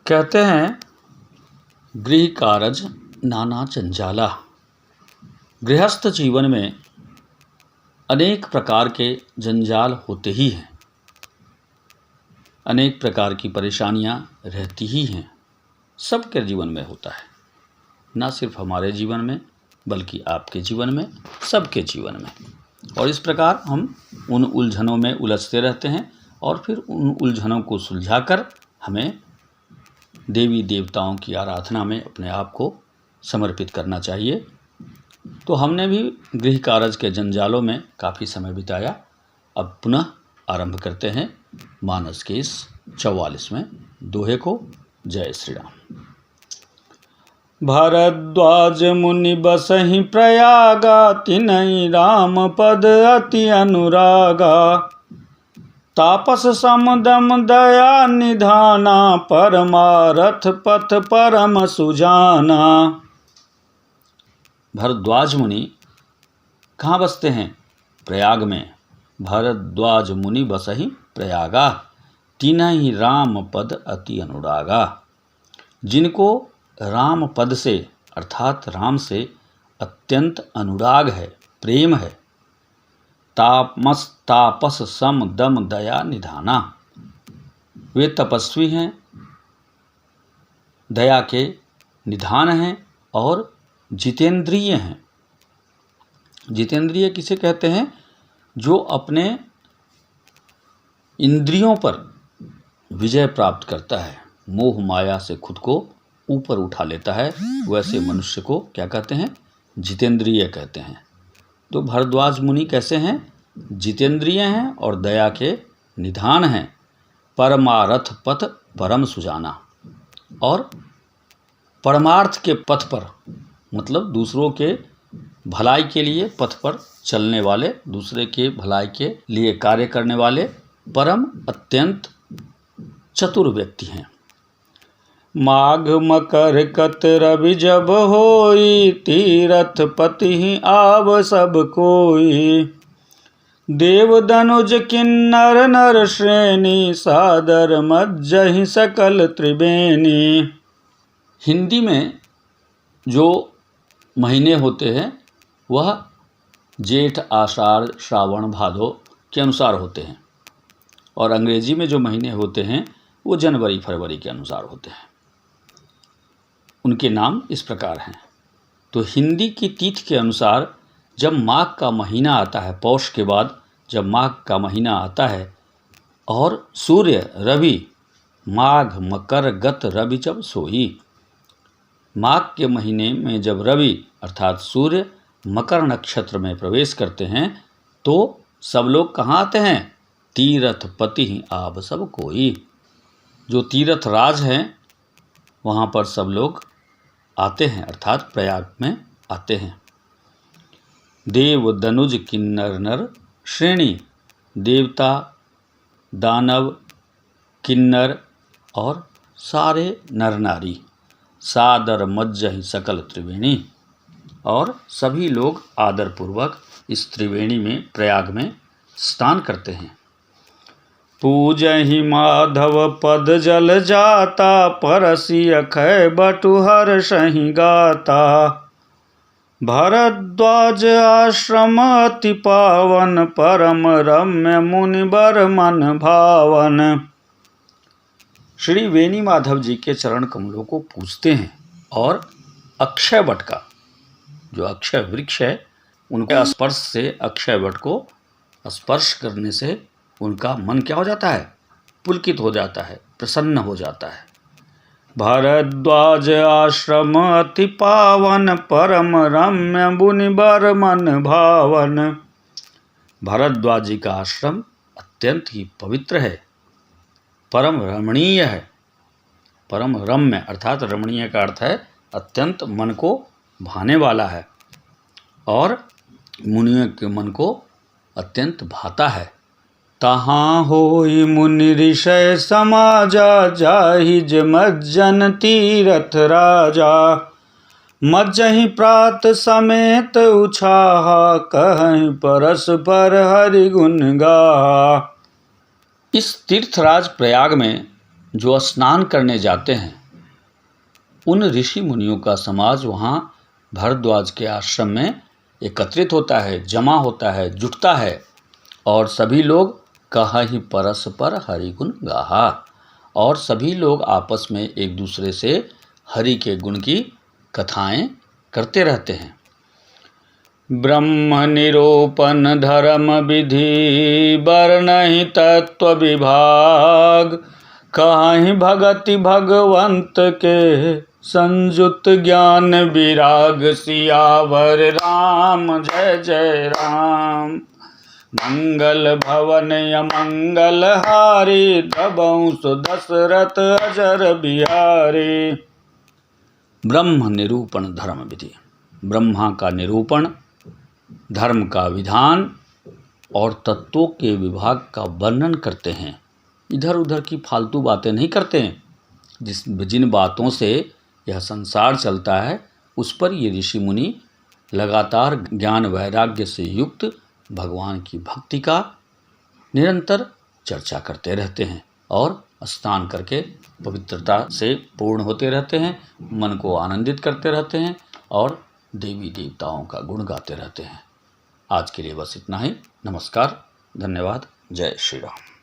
कहते हैं गृह कारज नाना जंजाला। गृहस्थ जीवन में अनेक प्रकार के जंजाल होते ही हैं, अनेक प्रकार की परेशानियां रहती ही हैं। सबके जीवन में होता है, ना सिर्फ हमारे जीवन में बल्कि आपके जीवन में, सबके जीवन में। और इस प्रकार हम उन उलझनों में उलझते रहते हैं और फिर उन उलझनों को सुलझाकर हमें देवी देवताओं की आराधना में अपने आप को समर्पित करना चाहिए। तो हमने भी गृह कारज के जंजालों में काफ़ी समय बिताया। अब पुनः आरंभ करते हैं मानस के इस 44वें दोहे को। जय श्री राम। भरद्वाज मुनि बसहि प्रयागा, तिनहि राम पद अति अनुरागा। तापस समदम दया निधाना, परमारथ पथ परम सुजाना। भरद्वाज मुनि कहाँ बसते हैं? प्रयाग में। भरद्वाज मुनि बसहि प्रयागा, तिनहि राम पद अति अनुरागा। जिनको राम पद से अर्थात राम से अत्यंत अनुराग है, प्रेम है। तापस सम दम दया निधाना। वे तपस्वी हैं, दया के निधान हैं और जितेंद्रिय हैं। जितेंद्रिय किसे कहते हैं? जो अपने इंद्रियों पर विजय प्राप्त करता है, मोह माया से खुद को ऊपर उठा लेता है, वैसे मनुष्य को क्या कहते हैं? जितेंद्रिय कहते हैं। तो भरद्वाज मुनि कैसे हैं? जितेंद्रिय हैं और दया के निधान हैं। परमारथ पथ परम सुजाना। और परमार्थ के पथ पर, मतलब दूसरों के भलाई के लिए पथ पर चलने वाले, दूसरे के भलाई के लिए कार्य करने वाले परम अत्यंत चतुर व्यक्ति हैं। माघ मकर कत रवि जब होई, तीरथ पति आव सब कोई। देव दनुज किन्नर नर श्रेणी, सादर मज्जहि सकल त्रिवेणी। हिंदी में जो महीने होते हैं वह जेठ आषाढ़ श्रावण भादो के अनुसार होते हैं, और अंग्रेजी में जो महीने होते हैं वो जनवरी फरवरी के अनुसार होते हैं। उनके नाम इस प्रकार हैं। तो हिंदी की तिथि के अनुसार जब माघ का महीना आता है, पौष के बाद जब माघ का महीना आता है और सूर्य रवि माघ मकर गत रवि जब सोई, माघ के महीने में जब रवि अर्थात सूर्य मकर नक्षत्र में प्रवेश करते हैं तो सब लोग कहाँ आते हैं? तीरथ पति आब सब कोई। जो तीर्थ राज हैं वहाँ पर सब लोग आते हैं, अर्थात प्रयाग में आते हैं। देव दनुज किन्नर नर श्रेणी। देवता, दानव, किन्नर और सारे नर नारी। सादर मज्जहि सकल त्रिवेणी। और सभी लोग आदरपूर्वक इस त्रिवेणी में, प्रयाग में स्नान करते हैं। पूजहि माधव पद जल जाता, परसी अखय बटु हर्षहि गाता। भरद्वाज आश्रम अति पावन, परम रम्य मुनि बर मन भावन। श्री वेणी माधव जी के चरण कमलों को पूजते हैं और अक्षय वट का, जो अक्षय वृक्ष है, उनके स्पर्श से, अक्षय वट को स्पर्श करने से उनका मन क्या हो जाता है? पुलकित हो जाता है, प्रसन्न हो जाता है। भरद्वाज आश्रम अति पावन, परम रम्य मुनि बर मन भावन। भरद्वाज जी का आश्रम अत्यंत ही पवित्र है, परम रमणीय है। परम रम्य अर्थात रमणीय का अर्थ है अत्यंत मन को भाने वाला है और मुनियों के मन को अत्यंत भाता है। तहाँ होई मुनि ऋषय समाजा, जाहि मज्जन तीरथ राजा। मज्जहि प्रात समेत उछाहा, कहहि परस्पर हरि गुण गाहा। इस तीर्थराज प्रयाग में जो स्नान करने जाते हैं उन ऋषि मुनियों का समाज वहाँ भरद्वाज के आश्रम में एकत्रित होता है, जमा होता है, जुटता है और सभी लोग कहहि परस्पर हरि गुण गाहा, और सभी लोग आपस में एक दूसरे से हरि के गुण की कथाएं करते रहते हैं। ब्रह्म निरूपण धर्म विधि वर्णहि तत्व विभाग, कहीं भगति भगवंत के संयुत ज्ञान विराग, सियावर राम जय जय राम। मंगल भवन अमंगल हारी, दबंस दशरथ अजर बिहारी। ब्रह्म निरूपण धर्म विधि, ब्रह्मा का निरूपण, धर्म का विधान और तत्वों के विभाग का वर्णन करते हैं। इधर उधर की फालतू बातें नहीं करते हैं। जिन बातों से यह संसार चलता है उस पर ये ऋषि मुनि लगातार ज्ञान वैराग्य से युक्त भगवान की भक्ति का निरंतर चर्चा करते रहते हैं और स्नान करके पवित्रता से पूर्ण होते रहते हैं, मन को आनंदित करते रहते हैं और देवी देवताओं का गुण गाते रहते हैं। आज के लिए बस इतना ही। नमस्कार, धन्यवाद, जय श्री राम।